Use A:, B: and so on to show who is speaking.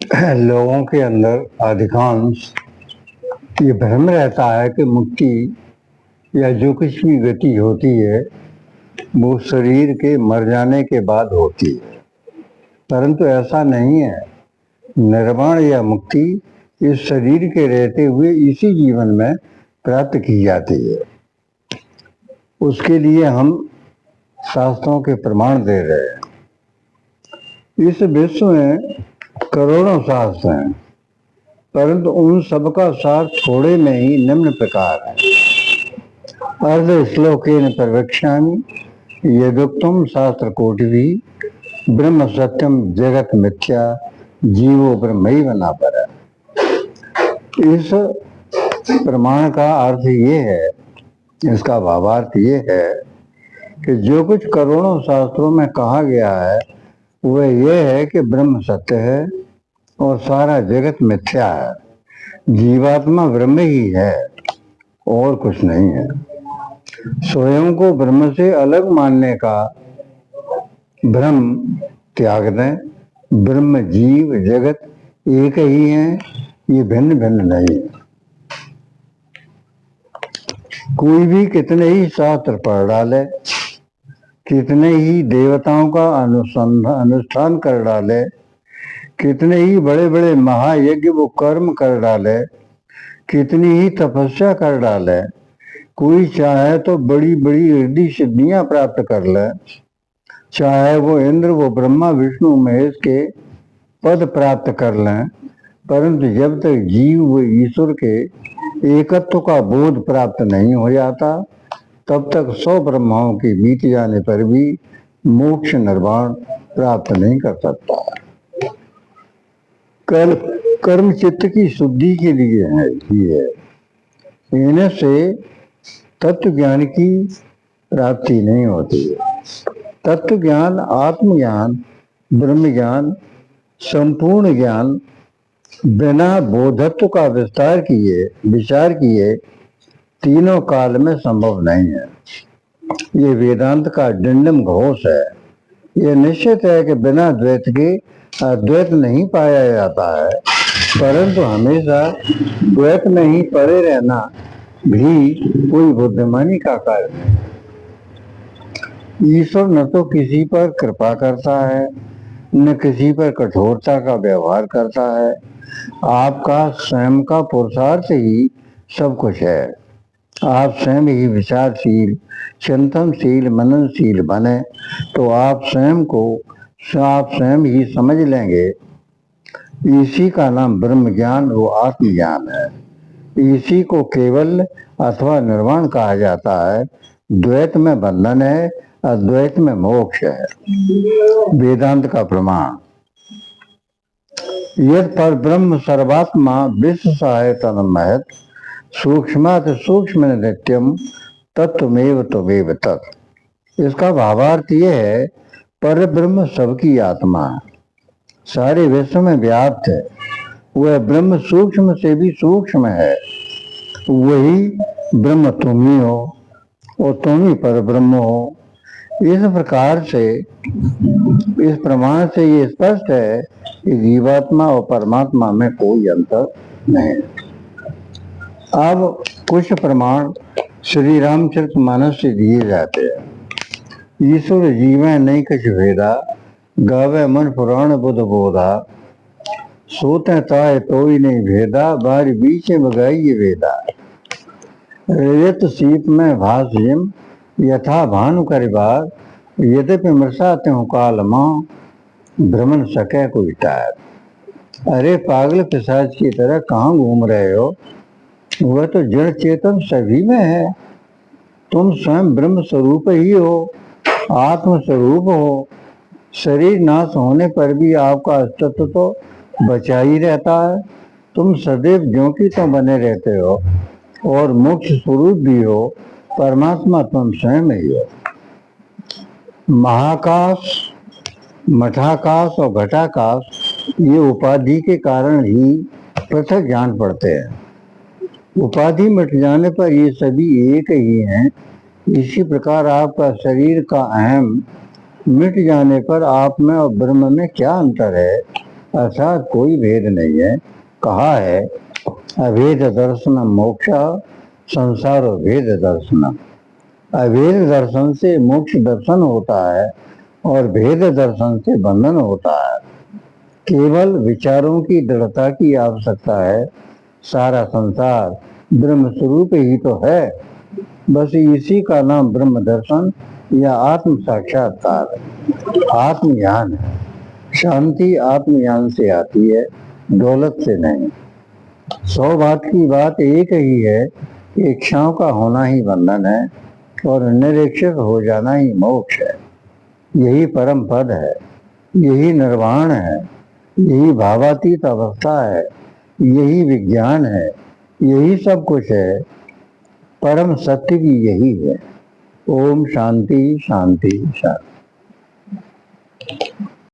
A: लोगों के अंदर अधिकांश ये भ्रम रहता है कि मुक्ति या जो कुछ भी गति होती है वो शरीर के मर जाने के बाद होती है, परंतु ऐसा नहीं है। निर्वाण या मुक्ति इस शरीर के रहते हुए इसी जीवन में प्राप्त की जाती है। उसके लिए हम शास्त्रों के प्रमाण दे रहे हैं। इस विश्व में करोड़ों शास्त्र हैं, परंतु उन सबका सार थोड़े में ही निम्न प्रकार है। अर्ध श्लोकेन प्रवक्ष्यामि यदुक्तम शास्त्र कोटि ब्रह्म सत्यम जगत मिथ्या जीवो ब्रह्मैव न परः। इस प्रमाण का अर्थ ये है, इसका भावार्थ ये है कि जो कुछ करोड़ों शास्त्रों में कहा गया है वह यह है कि ब्रह्म सत्य है और सारा जगत मिथ्या है। जीवात्मा ब्रह्म ही है और कुछ नहीं है। स्वयं को ब्रह्म से अलग मानने का भ्रम त्याग दें। ब्रह्म जीव जगत एक ही है, ये भिन्न भिन्न नहीं है। कोई भी कितने ही शास्त्र पढ़ डाले, कितने ही देवताओं का अनुष्ठान कर डाले, कितने ही बड़े बड़े महायज्ञ वो कर्म कर डाले, कितनी ही तपस्या कर डाले, कोई चाहे तो बड़ी बड़ी रिद्धि सिद्धियां प्राप्त कर ले, चाहे वो इंद्र वो ब्रह्मा विष्णु महेश के पद प्राप्त कर लें, परंतु जब तक जीव व ईश्वर के एकत्व का बोध प्राप्त नहीं हो जाता तब तक 100 ब्रह्माओं के बीत जाने पर भी मोक्ष निर्वाण प्राप्त नहीं कर सकता। कर्म चित्त की शुद्धि के लिए है ही है। इन्हें से तत्व ज्ञान की प्राप्ति नहीं होती है। तत्व ज्ञान, आत्मज्ञान, ब्रह्म ज्ञान, संपूर्ण ज्ञान बिना बोधत्व का विचार किए तीनों काल में संभव नहीं है। ये वेदांत का डिंडम घोष है। ये निश्चित है कि बिना द्वैत के अद्वैत नहीं पाया जाता है, परंतु हमेशा द्वैत में ही पड़े रहना भी कोई बुद्धिमानी का कार्य नहीं। ईश्वर न तो किसी पर कृपा करता है न किसी पर कठोरता का व्यवहार करता है। आपका स्वयं का पुरुषार्थ ही सब कुछ है। आप स्वयं ही विचारशील, चिंतनशील, मननशील बने तो आप स्वयं ही समझ लेंगे। इसी का नाम ब्रह्म ज्ञान वो आत्मज्ञान है। इसी को केवल अथवा निर्वाण कहा जाता है। द्वैत में बंधन है, अद्वैत में मोक्ष है। वेदांत का प्रमाण यद पर ब्रह्म सर्वात्मा विश्व सहायतन महत सूक्ष्मात सूक्ष्म नित्यम तत्वमेव त्वमेव तत्। इसका भावार्थ ये है, पर ब्रह्म सबकी आत्मा है, सारे विश्व में व्याप्त है। वह ब्रह्म सूक्ष्म से भी सूक्ष्म है। वही ब्रह्म तुम ही हो और तुम ही पर ब्रह्म हो। इस प्रकार से, इस प्रमाण से ये स्पष्ट है कि जीवात्मा और परमात्मा में कोई अंतर नहीं। अब कुछ प्रमाण श्री रामचरितमानस से दिए जाते हैं। ईश्वर जीवे नहीं कछ भेदा, गावे मन पुराण बुध बोधा, सोते ताए तोई नहीं भेदा, बारी बीच बगाई ये वेदा। रजत शीत में भाष्यम यथा भानु करिबार, यद्यपि मृषाते हूँ काल माँ, भ्रमण सके कोई टार। अरे पागल पिशाच की तरह कहाँ घूम रहे हो? वह तो जड़ चेतन सभी में है। तुम स्वयं ब्रह्म स्वरूप ही हो, आत्म स्वरूप हो। शरीर नाश होने पर भी आपका अस्तित्व तो बचा ही रहता है। तुम सदैव ज्यों की तो बने रहते हो और मोक्ष स्वरूप भी हो। परमात्मा तुम स्वयं ही हो। महाकाश, मठाकाश और घटाकाश ये उपाधि के कारण ही पृथक जान पड़ते हैं। उपाधि मिट जाने पर ये सभी एक ही हैं। इसी प्रकार आपका शरीर का अहम मिट जाने पर आप में और ब्रह्म में क्या अंतर है, ऐसा कोई भेद नहीं है। कहा है अभेद दर्शनम मोक्ष संसार भेद दर्शनम। अभेद दर्शन से मोक्ष दर्शन होता है और भेद दर्शन से बंधन होता है। केवल विचारों की दृढ़ता की आवश्यकता है। सारा संसार ब्रह्म स्वरूप ही तो है। बस इसी का नाम ब्रह्म दर्शन या आत्म साक्षात्कार आत्मज्ञान है। शांति आत्मज्ञान से आती है, दौलत से नहीं। 100 बात की बात एक ही है कि इच्छाओं का होना ही बंधन है और निरीक्षक हो जाना ही मोक्ष है। यही परम पद है, यही निर्वाण है, यही भावातीत अवस्था है, यही विज्ञान है, यही सब कुछ है। परम सत्य की यही है। ओम शांति शांति शांति।